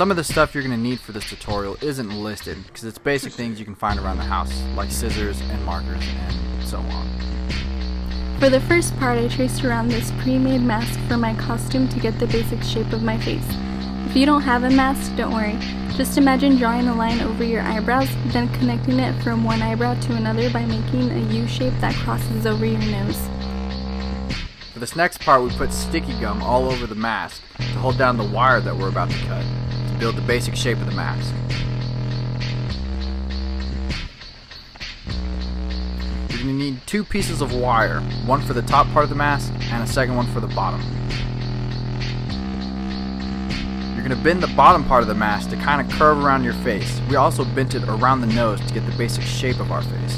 Some of the stuff you're going to need for this tutorial isn't listed because it's basic things you can find around the house, like scissors and markers and so on. For the first part, I traced around this pre-made mask for my costume to get the basic shape of my face. If you don't have a mask, don't worry. Just imagine drawing a line over your eyebrows, then connecting it from one eyebrow to another by making a U shape that crosses over your nose. For this next part, we put sticky gum all over the mask to hold down the wire that we're about to cut to build the basic shape of the mask. You're going to need 2 pieces of wire, one for the top part of the mask and a second one for the bottom. You're going to bend the bottom part of the mask to kind of curve around your face. We also bent it around the nose to get the basic shape of our face.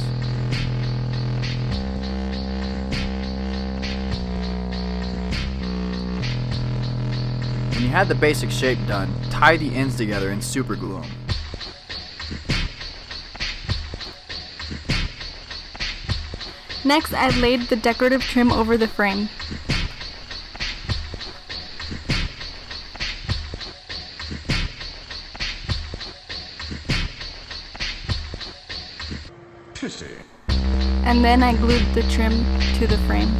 When you had the basic shape done, tie the ends together and super glue them. Next, I laid the decorative trim over the frame. And then I glued the trim to the frame.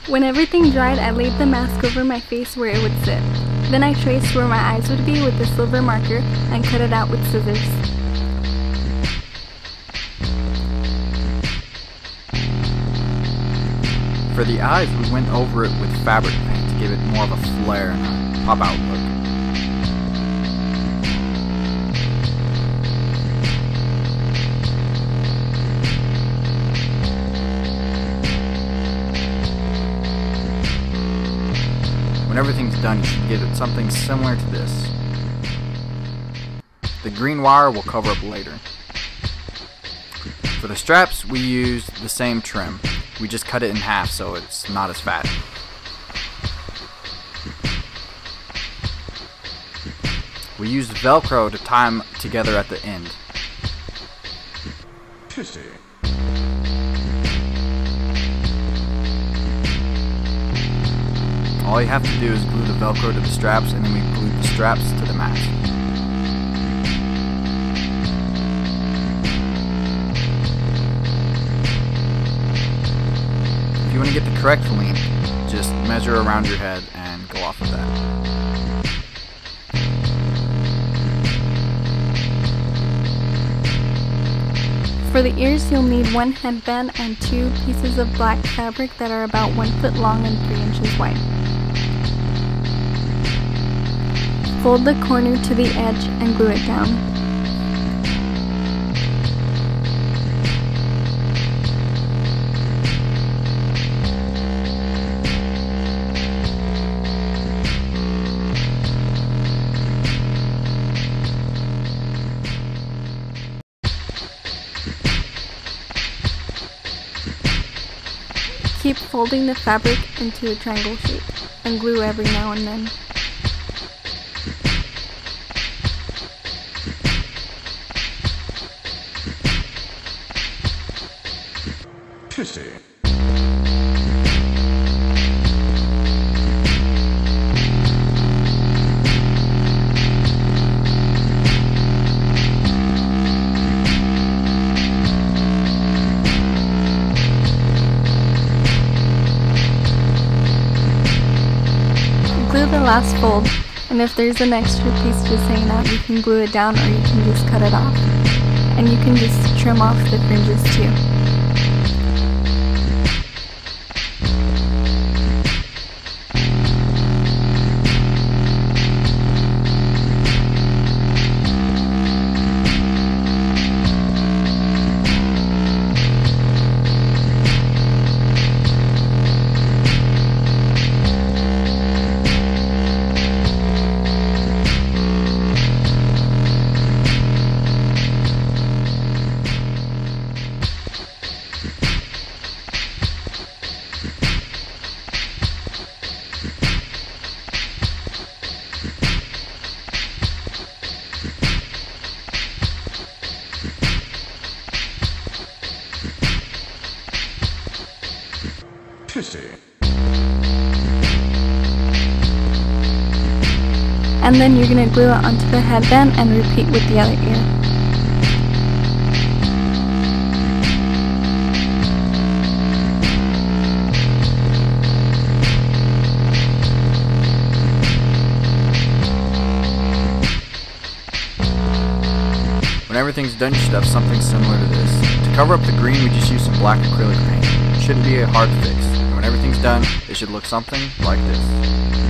When everything dried, I laid the mask over my face where it would sit. Then I traced where my eyes would be with the silver marker and cut it out with scissors. For the eyes, we went over it with fabric paint to give it more of a flare and a pop-out look. When everything's done, you should give it something similar to this. The green wire will cover up later. For the straps, we used the same trim. We just cut it in half so it's not as fat. We used Velcro to tie them together at the end. All you have to do is glue the Velcro to the straps, and then we glued the straps to the mask. If you want to get the correct length, just measure around your head and go off of that. For the ears, you'll need 1 headband and 2 pieces of black fabric that are about 1 foot long and 3 inches wide. Fold the corner to the edge and glue it down. Keep folding the fabric into a triangle shape and glue every now and then. Glue the last fold, and if there's an extra piece just hanging out, you can glue it down or you can just cut it off. And you can just trim off the fringes too. and then you're going to glue it onto the headband and repeat with the other ear. When everything's done, you should have something similar to this. To cover up the green, we just use some black acrylic paint. It shouldn't be a hard fix. And when everything's done, it should look something like this.